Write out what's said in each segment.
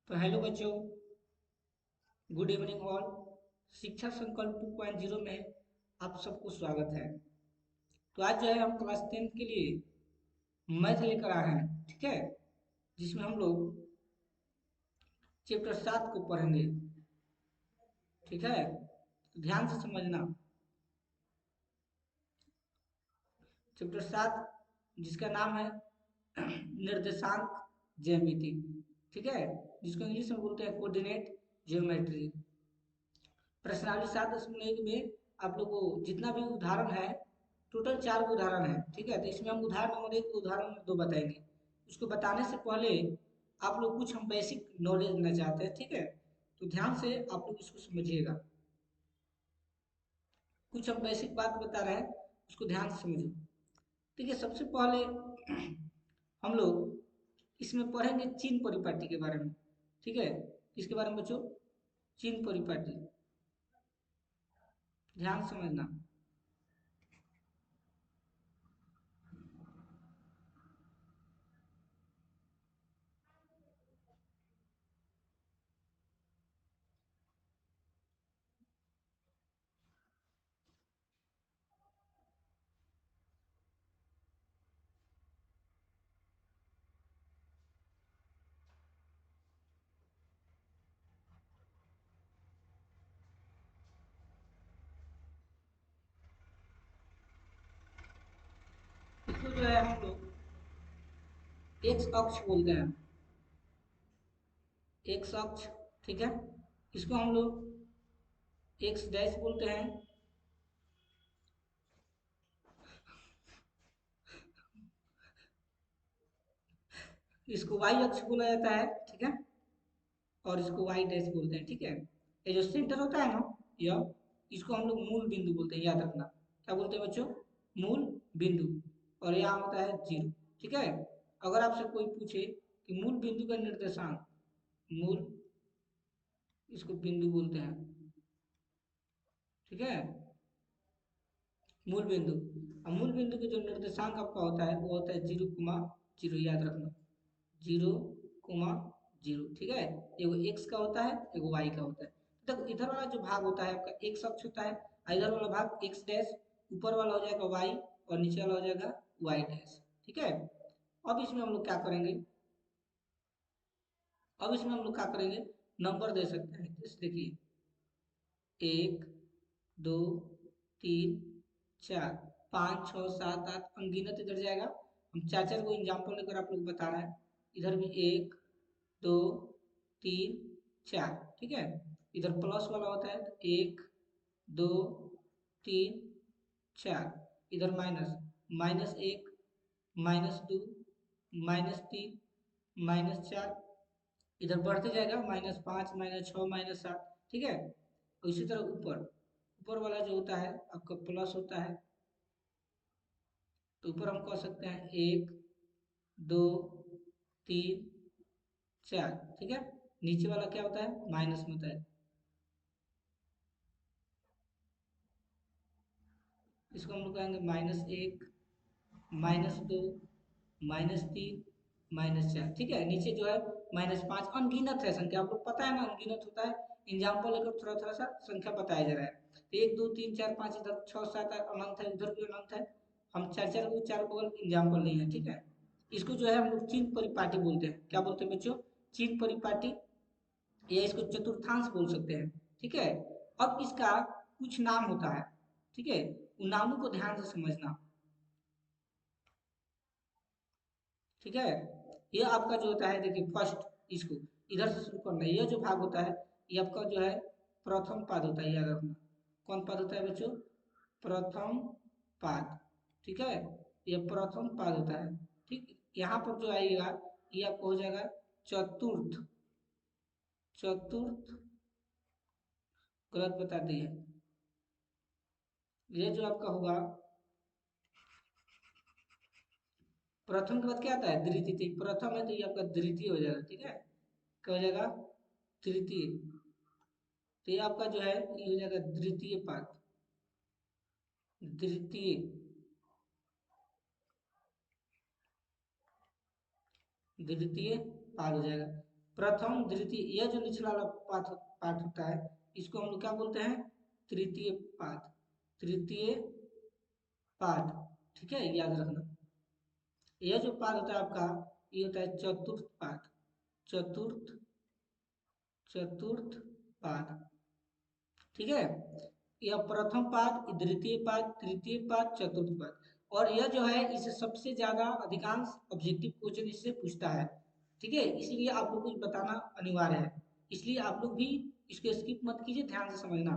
तो हेलो बच्चों, good evening all. शिक्षा संकल्प 2.0 में आप सबको स्वागत है। तो आज जो है हम क्लास 10th के लिए मैथ लेकर आए हैं, ठीक है। जिसमें हम लोग चैप्टर 7 को पढ़ेंगे, ठीक है। तो ध्यान से समझना। चैप्टर 7 जिसका नाम है निर्देशांक ज्यामिति, ठीक है। जिसको इंग्लिश में बोलते हैं कोऑर्डिनेट ज्योमेट्री। प्रश्नावली 7.1 में आप लोग को जितना भी उदाहरण है, टोटल 4 उदाहरण है, ठीक है। तो इसमें हम उदाहरण नंबर 1, उदाहरण नंबर 2 बताएंगे। उसको बताने से पहले आप लोग कुछ हम बेसिक नॉलेज लेना चाहते हैं, ठीक है। तो ध्यान से आप लोग इसको समझिएगा। कुछ हम बेसिक बात बता रहे हैं, उसको ध्यान से समझो। ठीक है, सबसे पहले हम लोग इसमें पढ़ेंगे चिन्ह परिपाटी के बारे में, ठीक है। किसके बारे में बच्चों? चिन्ह परिपाटी। ध्यान से समझना। इसको जो है हम लोग एक्स अक्ष बोलते हैं, एक्स अक्ष, ठीक है। इसको हम लोग एक्स डैश बोलते हैं। इसको वाई अक्ष बोला जाता है, ठीक है। और इसको वाई डैश बोलते हैं, ठीक है। ये जो सेंटर होता है ना, यह, इसको हम लोग मूल बिंदु बोलते हैं, याद रखना। क्या बोलते हैं बच्चों? मूल बिंदु। और यहाँ होता है जीरो, ठीक है। अगर आपसे कोई पूछे कि मूल बिंदु का निर्देशांक, मूल, इसको बिंदु बोलते हैं, ठीक है, मूल बिंदु। अब मूल बिंदु के जो निर्देशांक आपका होता है वो होता है 0,0, याद रखना। 0,0, ठीक है। एगो एक्स का होता है, एगो वाई का होता है। देखो इधर वाला जो भाग होता है आपका एक्स अक्ष होता है, और इधर वाला भाग एक्स डैश, ऊपर वाला हो जाएगा वाई, और नीचे वाला हो जाएगा वाई डैश, ठीक है। अब इसमें हम लोग क्या करेंगे? अब इसमें हम लोग क्या करेंगे? नंबर दे सकते हैं। जैसे देखिए, 1, 2, 3, 4, 5, 6, 7, 8 अनगिनत इधर जाएगा। हम चार चार को एग्जाम्पल लेकर आप लोग बता रहे हैं। इधर भी 1, 2, 3, 4, ठीक है। इधर प्लस वाला होता है, 1, 2, 3, 4। इधर माइनस, -1, -2, -3, -4। इधर बढ़ते जाएगा, -5, -6, -7, ठीक है। और इसी तरह ऊपर, ऊपर वाला जो होता है आपका प्लस होता है। तो ऊपर हम कह सकते हैं 1, 2, 3, 4, ठीक है। नीचे वाला क्या होता है? माइनस में होता है। इसको हम लोग कहेंगे -1, -2, -3, -4, ठीक है। नीचे जो है -5 अनगिनत है संख्या, आप लोग पता है ना, अनगिनत होता है। एग्जाम्पल लेकर थोड़ा थोड़ा सा संख्या बताया जा रहा है। तो 1, 2, 3, 4, 5, इधर 6, 7, 8 अनंत है, उधर भी अनंत है। हम चार चार को चार बगल एग्जाम्पल नहीं है, ठीक है। इसको जो है हम लोग चिन्ह परिपाटी बोलते हैं। क्या बोलते हैं बच्चों? चिन्ह परिपाटी, या इसको चतुर्थांश बोल सकते हैं, ठीक है। अब इसका कुछ नाम होता है, ठीक है। उन नामों को ध्यान से समझना, ठीक है। ये आपका जो होता है, देखिए फर्स्ट, इसको इधर से शुरू करना है। ये जो भाग होता है, ये आपका जो है प्रथम पाद होता है, याद रखना। कौन पाद होता है बच्चों? प्रथम पाद, ठीक है। ये प्रथम पाद होता है, ठीक। यहाँ पर जो आएगा ये आपको हो जाएगा चतुर्थ, चतुर्थ, गलत बता दिए। ये जो आपका होगा, प्रथम के बाद क्या आता है? द्वितीय। तो प्रथम है तो ये आपका द्वितीय हो जाएगा, ठीक है। क्या हो जाएगा? तृतीय। तो ये आपका जो है ये हो जाएगा द्वितीय पाद, द्वितीय, द्वितीय पाद हो जाएगा। प्रथम द्वितीय, यह जो निचला वाला पाठ पाठ होता है इसको हम लोग क्या बोलते हैं, तृतीय पाद, तृतीय पाद, ठीक है, याद रखना। यह जो पाद होता है आपका, ये होता है चतुर्थ पाद, चतुर्थ, चतुर्थ पाद, ठीक है। यह प्रथम पाद, द्वितीय पाद, तृतीय पाद, चतुर्थ पाद, और यह जो है इसे सबसे ज्यादा अधिकांश ऑब्जेक्टिव क्वेश्चन इससे पूछता है, ठीक है, इसलिए आप लोग को बताना अनिवार्य है, इसलिए आप लोग भी इसको स्किप मत कीजिए, ध्यान से समझना।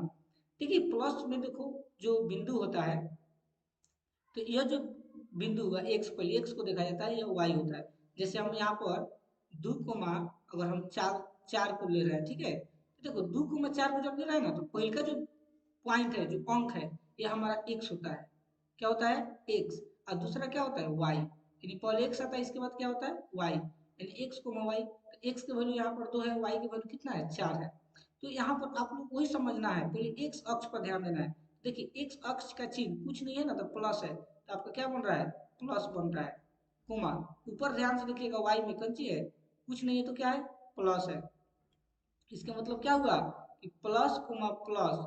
देखिए प्लस में देखो जो बिंदु होता है, तो यह जो बिंदु हुआ एक्स, पहले एक्स को देखा जाता है, यह वाई होता है। जैसे हम यहाँ पर 2, अगर हम चार चार को ले रहे हैं, ठीक है, तो देखो 2, 4 को जब ले रहे हैं ना, तो पहले का जो पॉइंट है, जो अंक है, ये हमारा एक्स होता है, क्या होता है, एक्स, और दूसरा क्या होता है, वाई, यानी पहले एक्स आता है, इसके बाद क्या होता है, वाई, यानी एक्स को वाई, तो एक्स की वैल्यू यहाँ पर 2 है, वाई की वैल्यू कितना है, 4 है। तो यहाँ पर आप लोग वही समझना है, पहले एक्स अक्ष पर ध्यान देना है। देखिए एक्स अक्ष का चिन्ह कुछ नहीं है ना, तो प्लस है, तो आपका क्या बन रहा है, प्लस बन रहा है, कोमा, ऊपर ध्यान से देखिएगा वाई में कंची है, कुछ नहीं है तो क्या है, प्लस है। इसका मतलब क्या हुआ कि plus coma plus,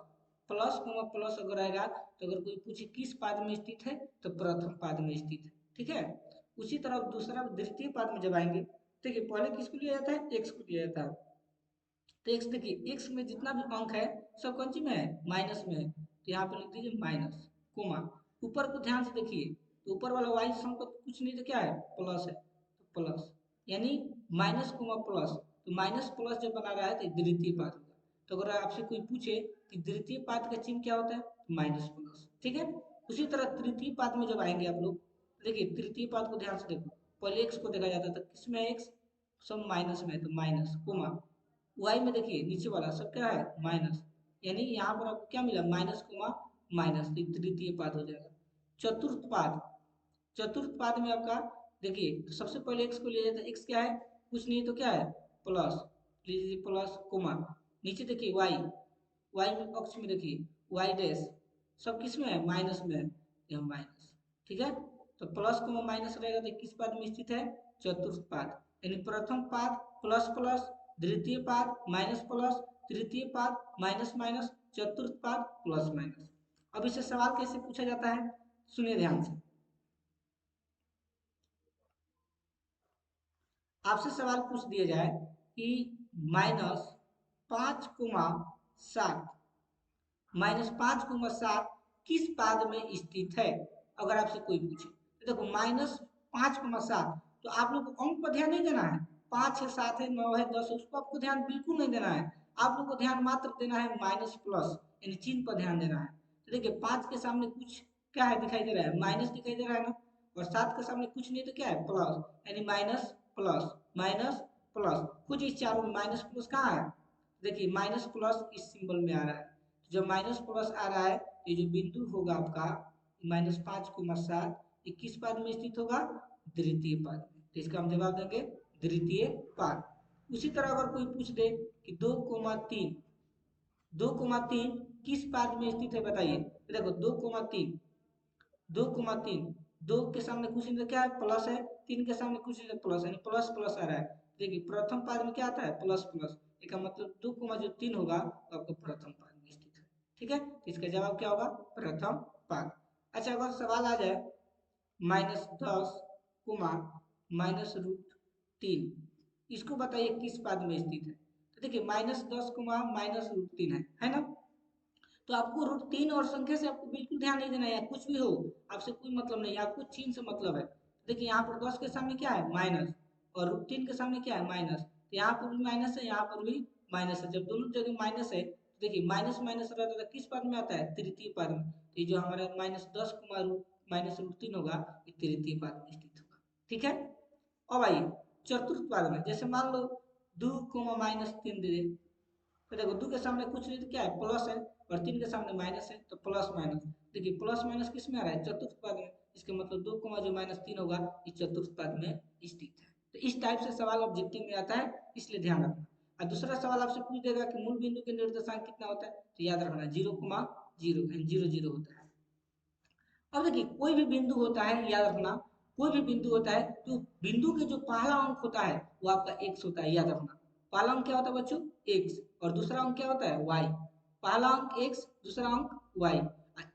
plus coma plus अगर आएगा, तो अगर कोई पूछे किस पाद में स्थित है, तो प्रथम पाद में स्थित है, ठीक है। उसी तरह दूसरा द्वितीय पाद में जब आएंगे, देखिए पहले किसको लिया जाता है, एक्स को लिया जाता है, तो एक्स देखिए, एक्स में जितना भी अंक है सब कौन सी में है, माइनस में है, तो यहाँ पे लिख दीजिए माइनस, कोमा, ऊपर को ध्यान से देखिए, तो ऊपर वाला वाई सम का कुछ नहीं तो क्या है, प्लस है, तो प्लस, यानी माइनस कोमा प्लस, तो माइनस प्लस जब बना रहा है तो द्वितीय पाद होगा। तो अगर आपसे कोई पूछे कि द्वितीय पाद का चिन्ह क्या होता है, तो माइनस प्लस, ठीक है। उसी तरह तृतीय पाद में जब आएंगे आप लोग, देखिए तृतीय पाद को ध्यान से देखो, पहले एक्स को देखा जाता था, किसमें एक्स, सब माइनस में है, तो माइनस कोमा, वाई में देखिए नीचे वाला सब क्या है, माइनस, यानी यहाँ पर आपको क्या मिला, माइनस कोमा माइनस, तो तृतीय पाद हो जाएगा। चतुर्थ पाद, चतुर्थ पाद में आपका देखिए, तो सबसे पहले एक्स को लिया जाता है, एक्स क्या है, कुछ नहीं तो क्या है, प्लस, लीजिए प्लस कोमा, नीचे देखिए वाई, वाई में अक्ष में देखिए वाई डैश, सब किस में है, माइनस में है, यह माइनस, ठीक है। तो प्लस कोमा माइनस रहेगा तो किस पाद में स्थित है, चतुर्थ पाद, यानी प्रथम पाद प्लस प्लस, द्वितीय पाद माइनस प्लस, तृतीय पाद माइनस माइनस, चतुर्थ पाद प्लस माइनस। अब इसे सवाल कैसे पूछा जाता है, सुनिए ध्यान से। आपसे सवाल पूछ दिया जाए कि -5, 7 किस पाद में स्थित है, अगर आपसे कोई पूछे, तो देखो -5, 7, तो आप लोग को अंक पर ध्यान नहीं देना है, 5 है, 7 है, 9 है, 10 है, उसको आपको ध्यान बिल्कुल नहीं देना है, आप लोग को ध्यान मात्र देना है माइनस प्लस, यानी चिन्ह पर ध्यान देना है। तो देखिए 5 के सामने कुछ क्या है, दिखाई दे रहा है, माइनस दिखाई दे रहा है ना, और 7 के सामने कुछ नहीं तो क्या है, प्लस, यानी माइनस प्लस, माइनस प्लस, कुछ इस चारों में माइनस प्लस कहाँ है, देखिए माइनस प्लस इस सिंबल में आ रहा है, जब माइनस प्लस आ रहा है, ये जो बिंदु होगा आपका -5, 7, ये किस पाद में स्थित होगा, द्वितीय पाद में, तो इसका हम जवाब देंगे द्वितीय पाद। उसी तरह अगर कोई पूछ दे कि 2, 3, 2, 3 किस पाद में स्थित है बताइए, तो देखो 2, 3, 2, 3, 2 के सामने कुछ नहीं तो क्या है, प्लस है, 3 के सामने कुछ नहीं तो प्लस, यानी प्लस प्लस आ रहा है, देखिए प्रथम पाद में क्या आता है, प्लस प्लस, इसका मतलब 2, 3 होगा, तो आपको प्रथम पाद में स्थित है, ठीक है, तो इसका जवाब क्या होगा, प्रथम पाद। अच्छा अगर सवाल आ जाए -10, -√3, इसको बताइए किस पाद में स्थित है, तो देखिए -10, -√3 है ना, तो आपको √3 और संख्या से आपको बिल्कुल ध्यान नहीं देना है, या कुछ भी हो आपसे कोई मतलब नहीं है, आपको चिन्ह से मतलब है। देखिए यहाँ पर 10 के सामने क्या है, माइनस, और √3 के सामने क्या है, माइनस, तो यहाँ पर भी माइनस है, यहाँ पर भी माइनस है, जब दोनों जगह माइनस है, तो देखिए माइनस माइनस रहता है किस पद में आता है, तृतीय पद में, तो ये जो हमारा -10, -√3 होगा, ये तृतीय पद में स्थित होगा, ठीक है। अब आइए चतुर्थ पद में, जैसे मान लो 2, -3 दे दे, तो देखो 2 के सामने कुछ नहीं तो क्या है, प्लस है, और 3 के सामने माइनस है, तो प्लस माइनस, देखिए प्लस माइनस किस में आ रहा है, चतुर्थ पद में, इसका मतलब 2, जो -3 होगा, ये चतुर्थ पद में स्थित है। तो इस टाइप से सवाल ऑब्जेक्टिव में आता है, इसलिए ध्यान रखना। और दूसरा सवाल आपसे पूछ देगा कि मूल बिंदु के निर्देशांक कितना होता है, तो याद रखना 0, 0 0 होता है। अब देखिए कोई भी बिंदु होता है, याद रखना, कोई भी बिंदु होता है, तो बिंदु के जो पहला अंक होता है वो आपका एक्स होता है, याद रखना, पहला अंक क्या होता है बच्चों, x, और दूसरा अंक क्या होता है y। पहला अंक x, दूसरा अंक y।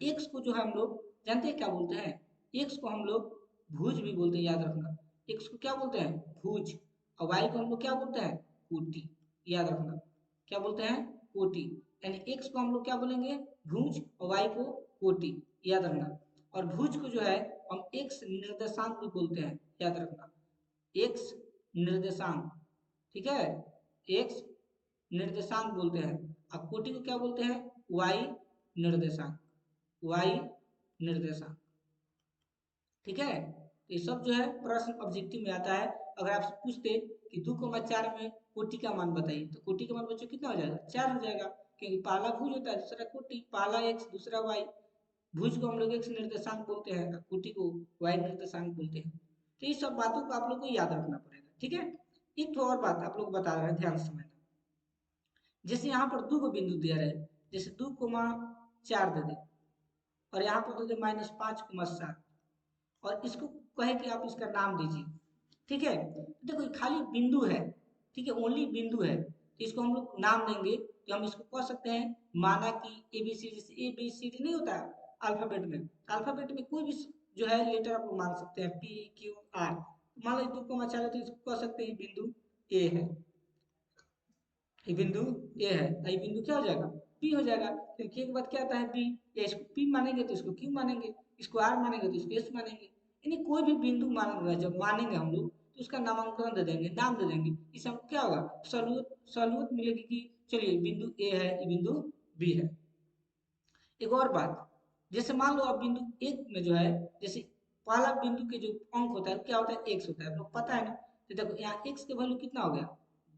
x को जो है हम लोग जानते हैं क्या बोलते हैं, x को हम लोग भुज भी बोलते हैं, याद रखना। x को क्या बोलते हैं, भुज। और y को हम लोग क्या बोलते हैं, कोटि। याद रखना, क्या बोलते हैं, कोटि। यानी x को हम लोग क्या बोलेंगे, भुज, और y को कोटि। याद रखना। और भुज को जो है हम x निर्देशांक भी बोलते हैं, याद रखना, x निर्देशांक, ठीक है, x निर्देशांक बोलते हैं। अब कोटि को क्या बोलते हैं, y निर्देशांक, y निर्देशांक, ठीक है। तो ये सब जो है प्रश्न ऑब्जेक्टिव में आता है। अगर आपसे पूछते कि 2,4 में कोटि का मान बताइए, तो कोटि का मान बच्चों कितना हो जाएगा, 4 हो जाएगा, क्योंकि पहला भुज होता है, दूसरा कोटि, पहला x, दूसरा y। भुज को हम लोग x निर्देशांक बोलते हैं, कोटि को y निर्देशांक बोलते हैं। तो ये सब बातों को आप लोग को याद रखना पड़ेगा, ठीक है। एक तो और बात आप लोग बता रहे हैं, ध्यान से समझना। जैसे यहाँ पर दो को बिंदु दिया रहे, जैसे 2,4 दे दे, और यहाँ पर दे दे -5,7, और इसको कहे कि आप इसका नाम दीजिए, ठीक है। देखो ये खाली बिंदु है, ठीक है, ओनली बिंदु है, तो इसको हम लोग नाम देंगे। तो हम इसको कह सकते हैं, माना कि ABC, जैसे ABCD नहीं होता है अल्फाबेट में, अल्फाबेट में कोई भी जो है लेटर आप लोग मान सकते हैं, PQR। मान लो 2,4 तो इसको कह सकते हैं बिंदु A है, ये बिंदु ए है, ये बिंदु क्या हो जाएगा, पी हो जाएगा, क्योंकि एक बात क्या आता है, पी, या इसको पी मानेंगे तो इसको क्यू मानेंगे, इसको आर मानेंगे तो इसको एस मानेंगे। यानी कोई भी बिंदु मान, जब मानेंगे हम लोग तो उसका नामांकन दे देंगे, नाम दे देंगे। इससे हमको क्या होगा, सहूलियत मिलेगी कि चलिए बिंदु ए है, ये बिंदु बी है। एक और बात, जैसे मान लो आप बिंदु एक में जो है, जैसे पहला बिंदु के जो अंक होता है क्या होता है, एक्स होता है, आप लोग पता है ना। तो देखो यहाँ एक्स के वैल्यू कितना हो गया,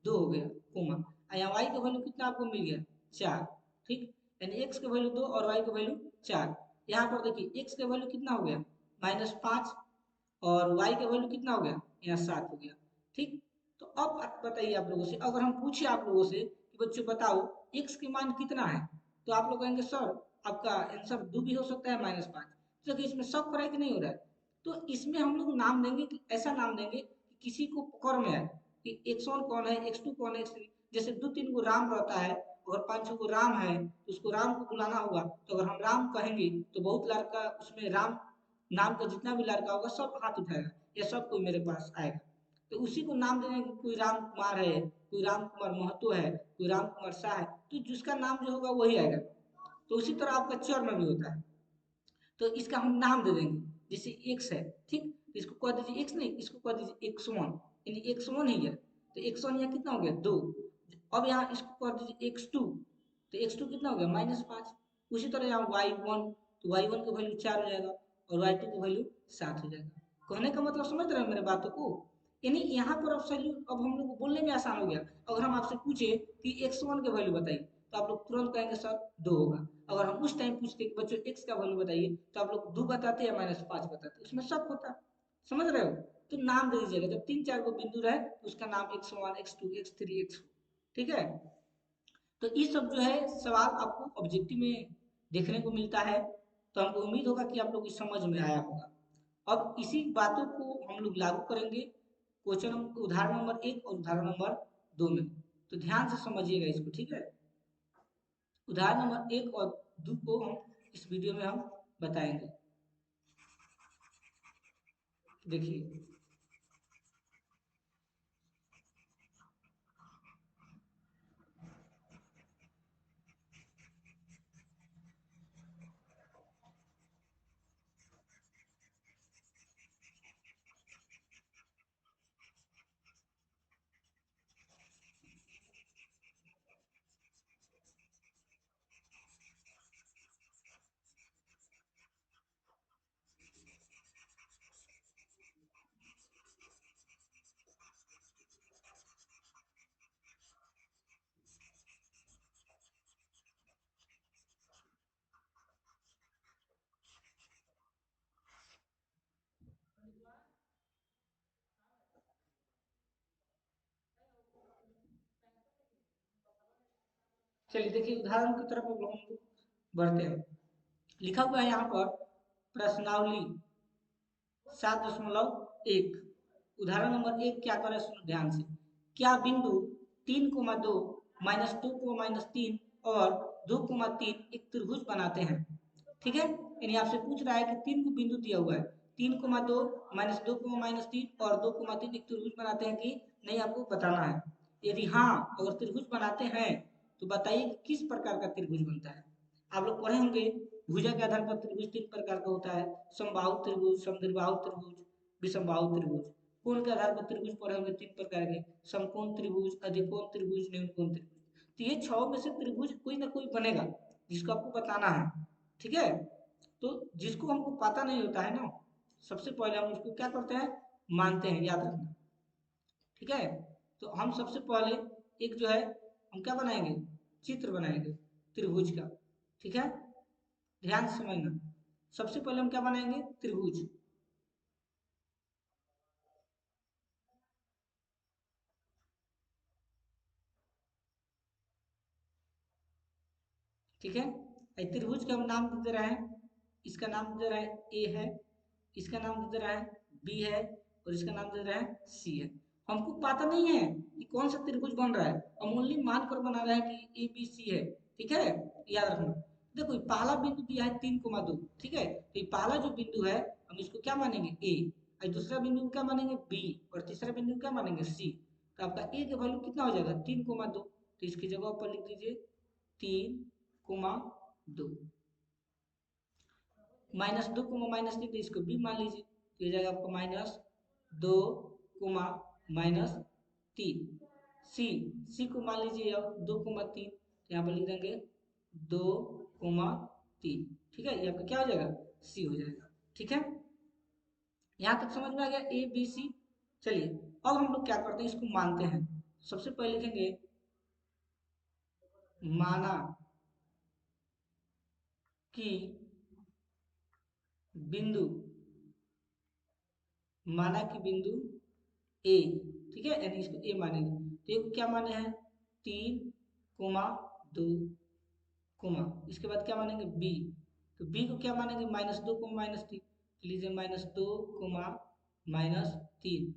2 हो गया, कोमा, और यहाँ वाई का वैल्यू कितना आपको मिल गया, 4, ठीक। यानी एक्स का वैल्यू 2 और वाई का वैल्यू 4। यहाँ पर देखिए एक्स का वैल्यू कितना हो गया, -5, और वाई का वैल्यू कितना हो गया, यहाँ 7 हो गया, ठीक। तो अब बताइए आप लोगों से, अगर हम पूछे आप लोगों से कि बच्चों बताओ एक्स के मान कितना है, तो आप लोग कहेंगे सर आपका आंसर 2 भी हो सकता है, -5। तो देखिए इसमें शक हो रहा है कि नहीं हो रहा है। तो इसमें हम लोग नाम देंगे कि ऐसा नाम देंगे कि किसी को पकड़ में आए कि x1 कौन है, x2 कौन है, x3। जैसे 2-3 को राम रहता है, अगर 5-6 को राम है तो उसको राम को बुलाना होगा, तो अगर हम राम कहेंगे तो बहुत लड़का उसमें राम नाम का जितना भी लड़का होगा सब हाथ उठाएगा, ये सब कोई मेरे पास आएगा। तो उसी को नाम देने, कोई राम कुमार है, कोई राम कुमार महतो है, कोई राम कुमार शाह है, तो जिसका नाम जो होगा वही आएगा। तो उसी तरह आपका चर में भी होता है, तो इसका हम नाम दे देंगे, जैसे एक्स है, ठीक, तो इसको कह दीजिए एक्स नहीं, इसको कह दीजिए x1, यानी x1 ही है, तो x1 यहाँ कितना हो गया, 2। अब यहाँ इसको कर दीजिए x2, तो x2 कितना हो गया, -5। उसी तरह यहाँ y1, तो y1 का वैल्यू 4 हो जाएगा, और y2 का वैल्यू 7 हो जाएगा। कहने का मतलब समझ रहे हैं मेरे बातों को। यानी यहाँ पर अब सही, अब हम लोग को बोलने में आसान हो गया। अगर हम आपसे पूछे कि x1 के वैल्यू बताइए, तो आप लोग तुरंत कहेंगे सर 2 होगा। अगर हम उस टाइम पूछते कि बच्चों x का वैल्यू बताइए, तो आप लोग 2 बताते या -5 बताते, उसमें शक होता। समझ रहे हो। तो नाम दे दीजिएगा, जब 3-4 को बिंदु रहे तो उसका नाम x1, x2, x3, x4, ठीक है। तो ये सब जो है सवाल आपको ऑब्जेक्टिव में देखने को मिलता है। तो हमको उम्मीद होगा कि आप लोग की समझ में आया होगा। अब इसी बातों को हम लोग लागू करेंगे क्वेश्चन उदाहरण नंबर 1 और उदाहरण नंबर 2 में। तो ध्यान से समझिएगा इसको, ठीक है। उदाहरण नंबर 1 और 2 को हम इस वीडियो में हम बताएंगे। देखिए चलिए देखिए उदाहरण की तरफ अब हम बढ़ते हैं। लिखा हुआ है यहाँ पर प्रश्नावली 7.1। उदाहरण नंबर 1 क्या करें, सुनो ध्यान से। क्या बिंदु 3,2 -2, और 2,3 एक त्रिभुज बनाते हैं। ठीक है, यानी आपसे पूछ रहा है कि 3 को बिंदु दिया हुआ है, 3,2 -2, -3 और 2,3 एक त्रिभुज बनाते हैं कि नहीं, आपको बताना है। यदि हाँ, अगर त्रिभुज बनाते हैं तो बताइए कि किस प्रकार का त्रिभुज बनता है। आप लोग पढ़े होंगे भुजा के आधार पर त्रिभुज 3 प्रकार का होता है, समबाहु त्रिभुज, समद्विबाहु त्रिभुज, विषमबाहु त्रिभुज। कोण के आधार पर त्रिभुज पढ़े होंगे 3 प्रकार के, समकोण त्रिभुज, अधिकोण त्रिभुज, न्यूनकोण त्रिभुज। तो ये 6 में से त्रिभुज कोई ना कोई बनेगा जिसको आपको बताना है। ठीक है, तो जिसको हमको पता नहीं होता है ना, सबसे पहले हम उसको क्या करते हैं, मानते हैं, याद रखना। ठीक है, तो हम सबसे पहले एक जो है हम क्या बनाएंगे, चित्र बनाएंगे त्रिभुज का। ठीक है, ध्यान से समझना। सबसे पहले हम क्या बनाएंगे, त्रिभुज। ठीक है, त्रिभुज का हम नाम दे रहे हैं, इसका नाम दे रहा है ए है, इसका नाम दे रहा है बी है, और इसका नाम दे रहा है सी है। हमको पता नहीं है कि कौन सा त्रिभुज बन रहा है, हम ओनली मान कर बना रहे हैं कि ए बी सी है। ठीक है, याद रखना। देखो ये पहला बिंदु दिया है 3,2। ठीक है, तो ये पहला जो बिंदु है हम इसको क्या मानेंगे, ए, और दूसरा बिंदु को क्या मानेंगे, बी, और तीसरा बिंदु को क्या मानेंगे, सी। तो आपका ए का वैल्यू कितना हो जाएगा, 3,2। तो इसकी जगह पर लिख दीजिए 3,2, -2, -3, तो इसको बी मान लीजिए, तो ये जाएगा आपका -2, -3। सी, सी को मान लीजिए अब 2,3, तो यहाँ पर लिख देंगे 2,3। ठीक है, ये आपका क्या हो जाएगा, सी हो जाएगा। ठीक है, यहाँ तक समझ में आ गया ए बी सी। चलिए अब हम लोग क्या करते हैं, इसको मानते हैं। सबसे पहले लिखेंगे माना कि बिंदु, माना कि बिंदु ए, ठीक है, यानी इसको ए मानेंगे। तो ए को क्या माने हैं, 3,2, इसके बाद क्या मानेंगे बी, तो बी को क्या मानेंगे, -2, -3, लीजिए -2, -3,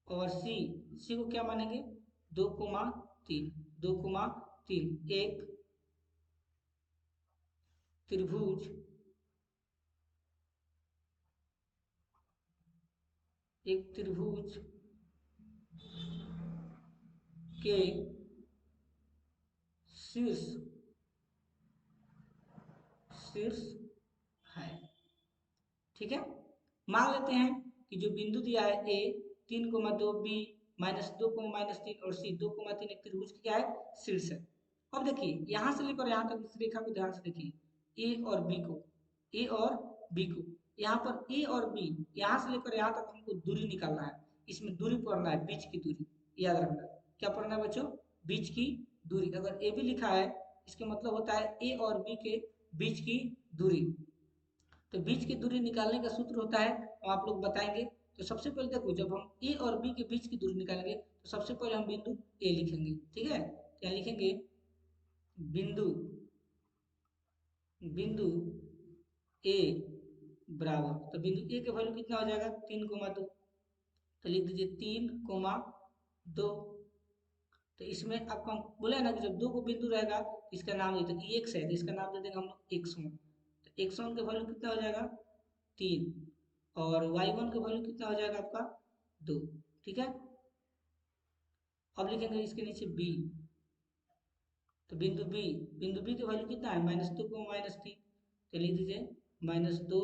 और सी, सी को क्या मानेंगे, 2,3, 2,3 एक त्रिभुज, एक त्रिभुज के शीर्ष, शीर्ष है। ठीक है, मान लेते हैं कि जो बिंदु दिया है ए 3,2, बी -2, -3, और सी 2,3 एक त्रिभुज की क्या है, शीर्ष है। अब देखिए यहाँ से लेकर यहाँ तक इस रेखा को ध्यान से देखिए, ए और बी को, ए और बी को, यहाँ पर ए और बी, यहाँ से लेकर यहाँ तक हमको दूरी निकालना है। इसमें दूरी पढ़ना है, बीच की दूरी, याद रखना। क्या पढ़ना है बच्चों, बीच की दूरी। अगर ए बी लिखा है इसका मतलब होता है ए और बी के बीच की दूरी। तो बीच की दूरी निकालने का सूत्र होता है, तो आप लोग बताएंगे। तो सबसे पहले देखो, जब हम ए और बी के बीच की दूरी निकालेंगे तो सबसे पहले हम बिंदु ए लिखेंगे। ठीक है, क्या लिखेंगे, बिंदु, बिंदु ए बराबर, तो बिंदु ए के वैल्यू कितना हो जाएगा, 3,2, तो लिख दीजिए 3,2। तो इसमें आपको हम बोले ना कि जब दो को बिंदु रहेगा तो इसका नाम देते हैं, एक्स है तो इसका नाम दे देंगे हम लोग x1। तो x1 का वैल्यू कितना हो जाएगा, 3, और y1 का वैल्यू कितना हो जाएगा आपका, 2। ठीक है, अब लिखेंगे इसके नीचे b, तो बिंदु b, बिंदु b का वैल्यू कितना है, -2, -3, तो लिख दीजिए -2,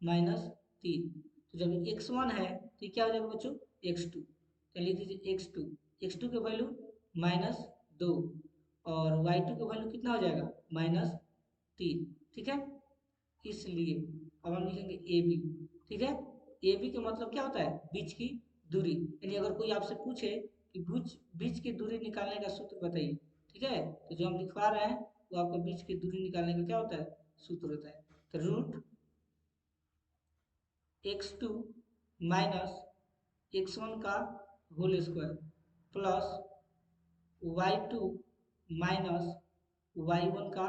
-3। तो जब x1 है तो ये क्या हो जाएगा बच्चों, x2, तो लिख दीजिए x2, x2 का वैल्यू -2, और y2 का वैल्यू कितना हो जाएगा, -3। ठीक है, इसलिए अब हम लिखेंगे ए बी। ठीक है, ए बी का मतलब क्या होता है, बीच की दूरी। यानी अगर कोई आपसे पूछे कि बीच बीच की दूरी निकालने का सूत्र बताइए, ठीक है, तो जो हम लिखवा रहे हैं वो आपको बीच की दूरी निकालने का क्या होता है, सूत्र होता है। तो √x2 माइनस x1 का whole square plus y2 minus y1 का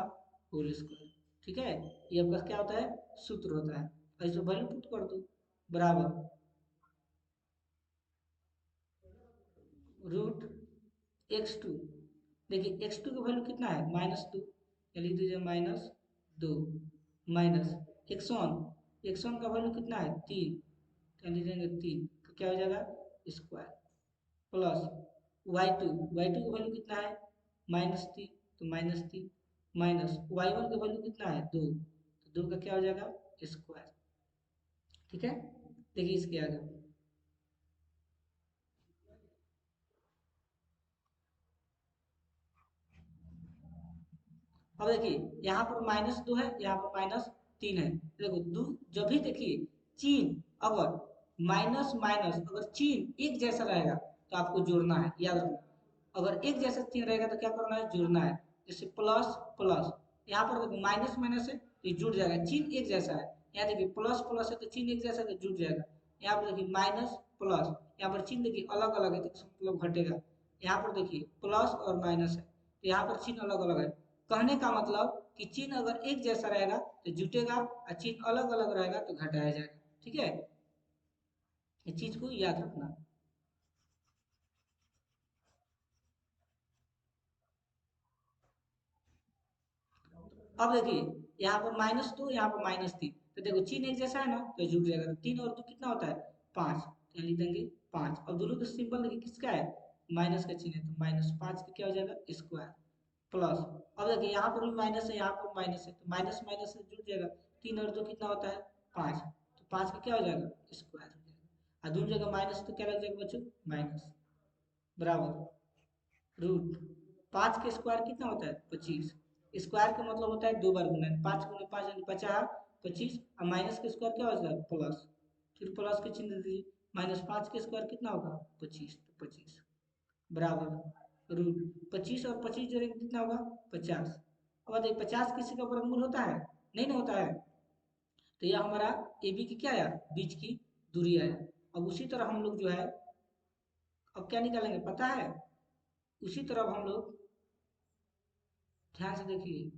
होल स्क्वायर। ठीक है, ये आपका क्या होता है, सूत्र होता है। ऐसे वैल्यू पुट कर दो, बराबर रूट x2। देखिए x2 का वैल्यू कितना है -2, लिख दीजिए -2 माइनस x1 का वैल्यू कितना है 3, लिख देंगे 3, तो क्या हो जाएगा स्क्वायर, प्लस y2 का वैल्यू कितना है -3, तो -3 माइनस y1 का वैल्यू कितना है 2, तो 2 का क्या हो जाएगा स्क्वायर। ठीक है, देखिए इसके आगे अब देखिए यहाँ पर -2 है, यहाँ पर -3 है। देखो दो, जब भी देखिए चिन्ह अगर माइनस माइनस अगर चिन्ह एक जैसा रहेगा तो आपको जोड़ना है, याद रखना। अगर एक जैसा चिन्ह रहेगा तो क्या करना है जोड़ना है। जैसे प्लस प्लस, यहाँ पर देखो माइनस माइनस है तो ये जुड़ जाएगा, चिन्ह एक जैसा है। यहाँ देखिए प्लस प्लस है तो चिन्ह एक जैसा है तो जुड़ जाएगा। यहाँ पर देखिए माइनस प्लस, यहाँ पर चिन्ह देखिए अलग अलग है तो इसका मतलब घटेगा। यहाँ पर देखिए प्लस और माइनस है तो यहाँ पर चिन्ह अलग अलग है। कहने का मतलब कि चिन्ह अगर एक जैसा रहेगा तो जुटेगा और चिन्ह अलग अलग रहेगा तो घटाया जाएगा। ठीक है, इस चीज को याद रखना। अब देखिए यहाँ पर -2, यहाँ पर -3, तो देखो चिन्ह एक जैसा है ना तो जुट जाएगा। तो 3 और 2 कितना होता है 5, तो लिख देंगे 5। अब दोनों का सिंबल देखिए किसका है माइनस का चिन्ह है, तो -5 का क्या हो जाएगा स्क्वायर, प्लस। अब देखिए यहाँ पर भी माइनस है, यहाँ पर माइनस है, तो माइनस माइनस से जुड़ जाएगा। 3 और 2 कितना होता है 5, तो 5 का क्या हो जाएगा स्क्वायर हो जाएगा। और दोनों जगह माइनस तो क्या लग जाएगा बच्चों माइनस, बराबर रूट 5 के स्क्वायर कितना होता है 25। स्क्वायर का मतलब होता है 2 बार गुना, 5 गुना 5 यानी 50 25, और माइनस के स्क्वायर क्या होता है प्लस, फिर प्लस के चिन्ह दीजिए। -5 के स्क्वायर कितना होगा 25, तो 25 बराबर रूट 25 और 25 जोड़ेंगे कितना होगा 50। अब देखिए 50 किसी का वर्गमूल होता है नहीं ना होता है, तो यह हमारा ए बी की क्या आया बीच की दूरी आया। अब उसी तरह हम लोग जो है अब क्या निकालेंगे पता है, उसी तरह हम लोग ध्यान से देखिए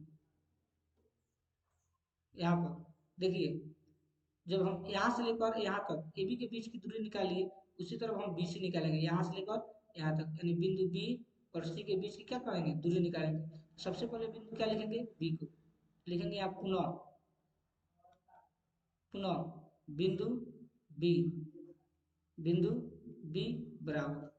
यहाँ पर देखिए, जब हम यहाँ से लेकर यहाँ तक ए बी के बीच की दूरी निकालिए, उसी तरह हम बी सी निकालेंगे यहाँ से लेकर यहाँ तक, यानी बिंदु बी और सी के बीच की क्या करेंगे दूरी निकालेंगे। सबसे पहले बिंदु क्या लिखेंगे बी को, लिखेंगे आप पुनः पुनः बिंदु बी, बिंदु बी बराबर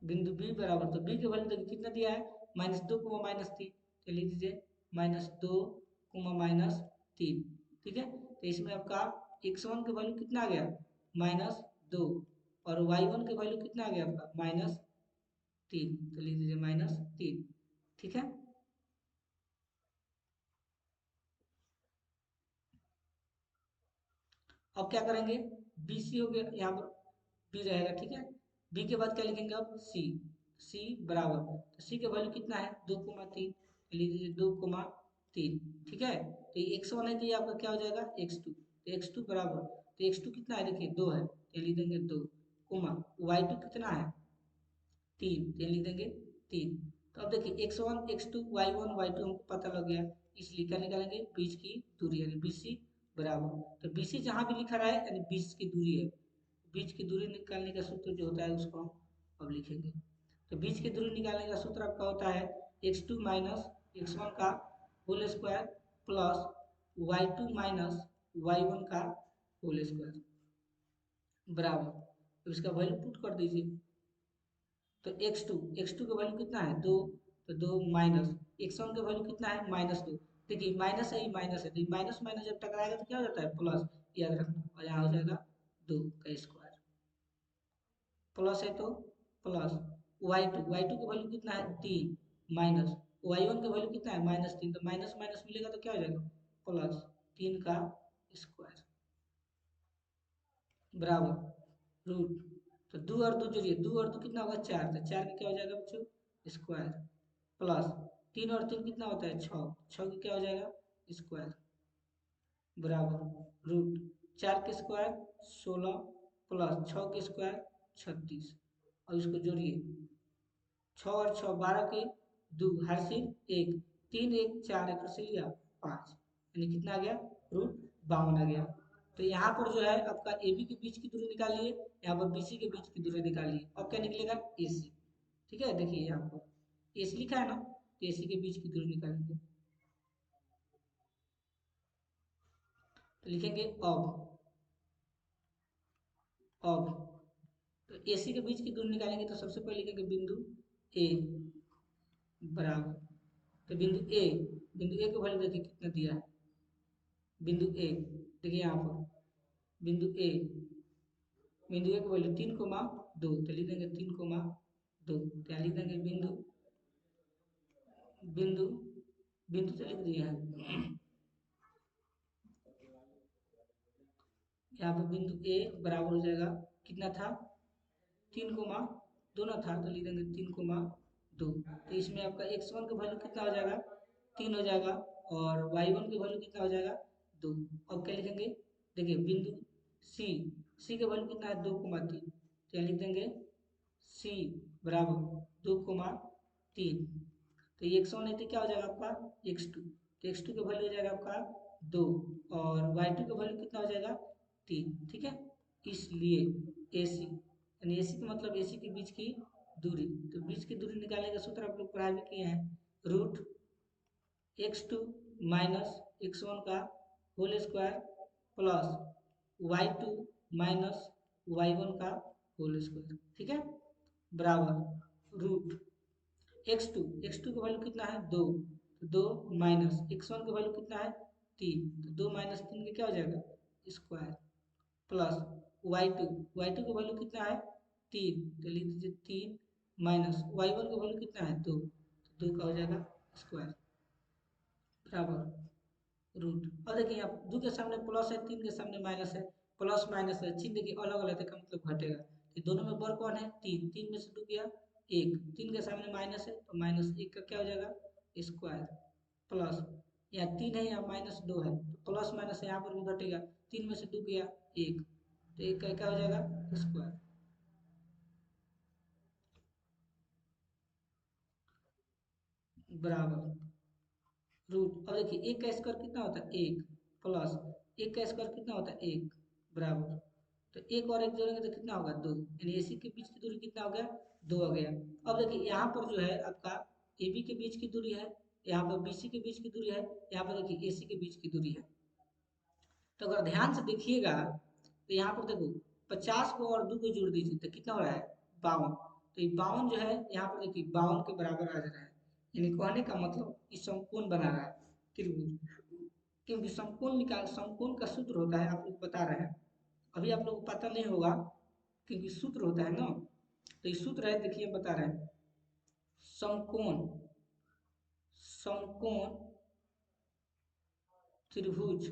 बिंदु बी बराबर, तो बी के वैल्यू देखिए कितना दिया है -2 -3, तो लिख दीजिए -2 -3। ठीक है, तो इसमें आपका x1 का वैल्यू कितना आ गया -2, और y1 का वैल्यू कितना आ गया आपका -3, तो लिख दीजिए -3। ठीक है, अब क्या करेंगे बी सी हो गया, यहाँ पर बी रहेगा। ठीक है, बी के बाद क्या लिखेंगे अब सी, सी बराबर, तो सी का वैल्यू कितना है 2 3, लिख दीजिए 2 3। ठीक है, तो ये x1 है तो ये आपका क्या हो जाएगा x2, तो x2 बराबर, तो x2 कितना है देखिए 2 है तो लिख देंगे 2, कोमा y2 कितना है 3, तो लिख देंगे 3। तो अब देखिए x1 x2 y1 y2 हमको पता लग गया, इसलिए क्या निकालेंगे बीच की दूरी यानी BC बराबर, तो BC जहां भी लिखा रहा है यानी बीच की दूरी है। बीच की दूरी निकालने का सूत्र जो होता है उसको हम अब लिखेंगे। तो बीच की दूरी निकालने का सूत्र आपका होता है x2 माइनस x1 का whole square plus y2 minus y1 का होल स्क्वायर बराबर, तो इसका वैल्यू पुट कर दीजिए। तो x2 का वैल्यू कितना है 2, तो 2 माइनस x1 का वैल्यू कितना है -2। देखिए माइनस है, माइनस है, तो माइनस माइनस जब टकराएगा तो क्या हो जाता है प्लस, याद रखना, और यहाँ हो जाएगा 2 का स्क्वायर, प्लस है तो प्लस y2 का वैल्यू कितना है 3 माइनस y1 का वैल्यू कितना है -3, तो माइनस माइनस मिलेगा तो क्या हो जाएगा प्लस 3 का स्क्वायर बराबर रूट, तो 2 और 2 जोड़िए, 2 और 2 कितना होगा 4, तो 4 का क्या हो जाएगा बच्चों स्क्वायर, प्लस 3 और 3 कितना होता है 6, 6 का क्या हो जाएगा स्क्वायर बराबर रूट 4 के स्क्वायर 16 प्लस 6 के स्क्वायर 36, और इसको जोड़िए 6 और 6 12 के 2 हरसिल 1, 3 1 4 एक से लिया 5, यानी कितना आ गया रूट 52 आ गया। तो यहाँ पर जो है आपका ए बी के बीच की दूरी निकालिए, यहाँ पर बी सी के बीच की दूरी निकालिए, अब क्या निकलेगा ए सी। ठीक है, देखिए यहाँ पर ए सी लिखा है ना, तो ए सी के बीच की दूरी निकालेंगे, तो लिखेंगे अब तो ए सी के बीच की दूरी निकालेंगे, तो सबसे पहले लिखेंगे बिंदु ए बराबर, तो बिंदु ए का वैल्यू देखिए कितना दिया है, बिंदु ए देखिए यहाँ पर बिंदु ए, बिंदु ए का वैल्यू 3,2, तो लिख देंगे 3,2, तो यहाँ लिख देंगे बिंदु बिंदु तो लिख दिया है, यहाँ पर बिंदु ए बराबर हो जाएगा, कितना था 3, दोनों था, तो लिख देंगे 3,2, तो इसमें आपका x1 का वैल्यू कितना हो जाएगा 3 हो जाएगा, और y1 का वैल्यू कितना हो जाएगा 2। अब क्या लिखेंगे, देखिए बिंदु सी, सी का वैल्यू कितना है 2,3, तो यहाँ लिख देंगे सी बराबर 2,3, तो ये x1 है तो क्या हो जाएगा आपका x2, तो x2 का वैल्यू हो जाएगा आपका 2, और y2 का वैल्यू कितना हो जाएगा 3। ठीक है, इसलिए AC यानी AC का मतलब AC के बीच की दूरी, तो बीच की दूरी निकालने का सूत्र आप लोग पढ़ाई में किए हैं, रूट x2 माइनस x1 का whole square plus y2 minus y1 का होल स्क्वायर। ठीक है, बराबर रूट x2 का वैल्यू कितना है 2, तो 2 माइनस x1 का वैल्यू कितना है 3, तो 2 माइनस 3 का क्या हो जाएगा स्क्वायर, प्लस y2 का वैल्यू कितना है 3, तो लिख दीजिए 3 माइनस y1 का वैल्यू कितना है 2, तो 2 का हो जाएगा स्क्वायर बराबर रूट। और देखिए यहाँ 2 के सामने प्लस है, 3 के सामने माइनस है, प्लस माइनस है, चिन्ह देखिए अलग अलग है, का मतलब घटेगा, तो दोनों में बड़ कौन है 3, 3 में से 2 गया 1, 3 के सामने माइनस है, तो माइनस 1 का क्या हो जाएगा स्क्वायर, प्लस यहाँ 3 है यहाँ माइनस 2 है, तो प्लस माइनस यहाँ पर भी घटेगा, 3 में से 2 गया 1, तो 1 का क्या हो जाएगा स्क्वायर बराबर रूट। अब देखिए 1 का स्क्वायर कितना होता है 1, प्लस 1 का स्क्वायर कितना होता है 1 बराबर, तो एक और एक जोड़ेंगे तो कितना होगा 2, यानी AC के बीच की दूरी कितना हो गया 2 हो गया। अब देखिए यहाँ पर जो है आपका AB के बीच की दूरी है, यहाँ पर BC के बीच की दूरी है, यहाँ पर देखिए AC के बीच की दूरी है, तो अगर ध्यान से देखिएगा तो यहाँ पर देखो 50 को और 2 को जोड़ दीजिए तो कितना हो रहा है 52, तो ये 52 जो है यहाँ पर देखिए 52 के बराबर आ जा रहा है, यानी कहने का मतलब इस समकोण बना रहा है त्रिभुज, क्योंकि समकोण का सूत्र होता है, आप लोग बता रहे हैं, अभी आप लोग को पता नहीं होगा क्योंकि सूत्र होता है ना, तो ये सूत्र है देखिए बता रहे हैं, समकोण समकोण त्रिभुज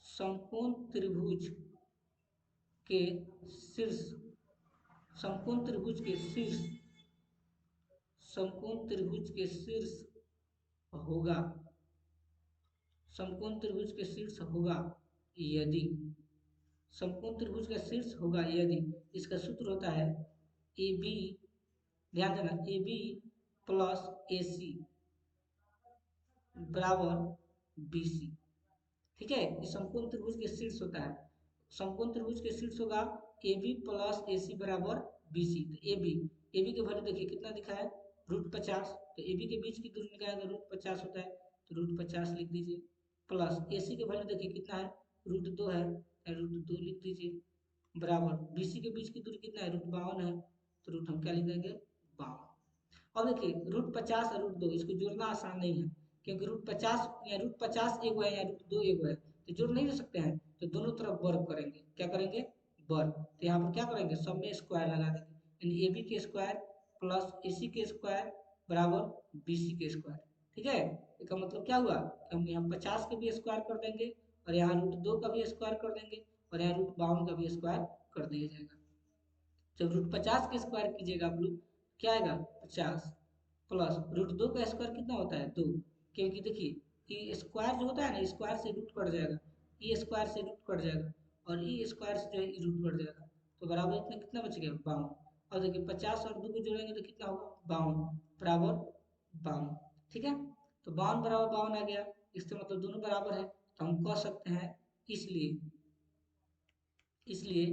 समकोण त्रिभुज के शीर्ष समकोण त्रिभुज के शीर्ष समकोण त्रिभुज के शीर्ष होगा, समकोण त्रिभुज के शीर्ष होगा यदि समकोण त्रिभुज का शीर्ष होगा यदि, इसका सूत्र होता है ए बी, ध्यान देना ए बी प्लस ए सी बराबर बी सी। ठीक है, ये समकोण त्रिभुज के शीर्ष होता है, समकोण त्रिभुज के शीर्ष होगा ए बी प्लस ए सी बराबर बी सी, तो ए बी के वैल्यू देखिए कितना दिखा है √50, तो ए बी के बीच की दूरी निकालेंगे √50 होता है, तो √50 लिख दीजिए, प्लस ए सी के वैल्यू देखिए कितना है √2 है, √2 लिख दीजिए, बराबर बी सी के बीच की दूरी कितना है √52 है, तो रूट हम क्या लिख देंगे 52। अब देखिए √50 और √2 इसको जोड़ना आसान नहीं है, क्योंकि √50 या √50 एक है या √2 एक है, तो जोड़ नहीं दे सकते हैं, तो दोनों तरफ वर्ग करेंगे, क्या करेंगे वर्ग, तो यहाँ पर क्या करेंगे सब में स्क्वायर लगा देंगे, यानी ए बी के स्क्वायर प्लस ए सी के स्क्वायर बराबर बी सी के स्क्वायर। ठीक है, इसका मतलब क्या हुआ कि हम यहाँ 50 के भी स्क्वायर कर देंगे, और यहाँ √2 का भी स्क्वायर कर देंगे, और यहाँ √52 का भी स्क्वायर कर दिया जाएगा। जब √50 के स्क्वायर कीजिएगा आप लोग क्या आएगा 50, प्लस √2 का स्क्वायर कितना होता है 2, क्योंकि देखिए ये स्क्वायर जो होता है ना स्क्वायर से रूट कट जाएगा, ये स्क्वायर से रूट कट जाएगा, और ये स्क्वायर से जो है रूट कट जाएगा, तो बराबर इतना कितना बच गया 52, और देखिए 50 और 2 को जोड़ेंगे तो कितना होगा 52 बराबर 52। ठीक है, तो 52 बराबर 52 आ गया, इससे मतलब दोनों बराबर है, तो हम कह सकते हैं इसलिए इसलिए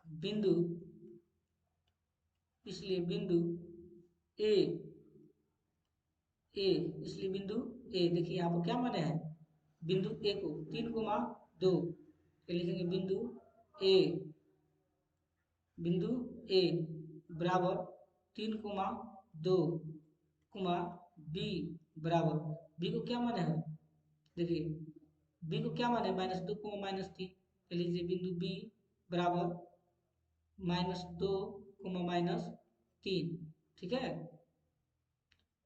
बिंदु इसलिए बिंदु ए ए इसलिए बिंदु ए, देखिए यहाँ पर क्या माने हैं, बिंदु ए को 3, 2 तो लिखेंगे ए बिंदु ए बराबर 3, 2 कुमा बी बराबर, बी को क्या माने हैं, देखिए बी को क्या माने, -2, -3 तो लीजिए बिंदु बी बराबर -2, -3, ठीक है,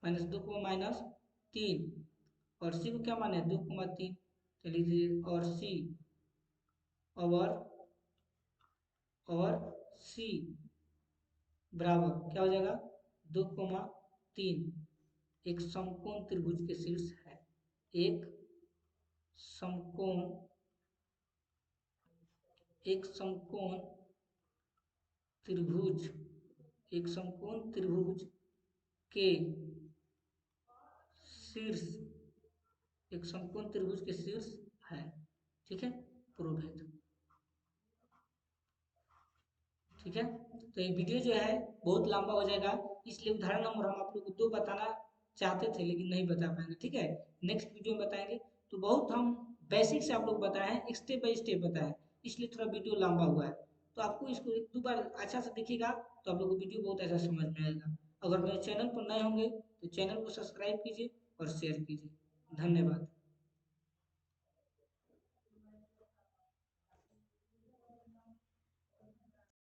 -2, -3 और सी को क्या माने 2, 3 तो लीजिए और सी और सी बराबर क्या हो जाएगा 2, 3 एक समकोण त्रिभुज के शीर्ष है, एक समकोण एक समकोण त्रिभुज एक समकोण त्रिभुज के शीर्ष एक समकोण त्रिभुज के शीर्ष है, ठीक है, प्रूव है, ठीक है। तो ये वीडियो जो है बहुत लंबा हो जाएगा, इसलिए उदाहरण नंबर हम आप लोग को 2 बताना चाहते थे लेकिन नहीं बता पाएंगे, ठीक है, नेक्स्ट वीडियो में बताएंगे। तो बहुत हम बेसिक से आप लोग बताए हैं, स्टेप बाय स्टेप बताए हैं, इसलिए थोड़ा वीडियो लंबा हुआ है। तो आपको इसको 1-2 बार अच्छा से देखिएगा तो आप लोग को वीडियो बहुत अच्छा समझ में आएगा। अगर मेरे चैनल पर नए होंगे तो चैनल को सब्सक्राइब कीजिए और शेयर कीजिए। धन्यवाद।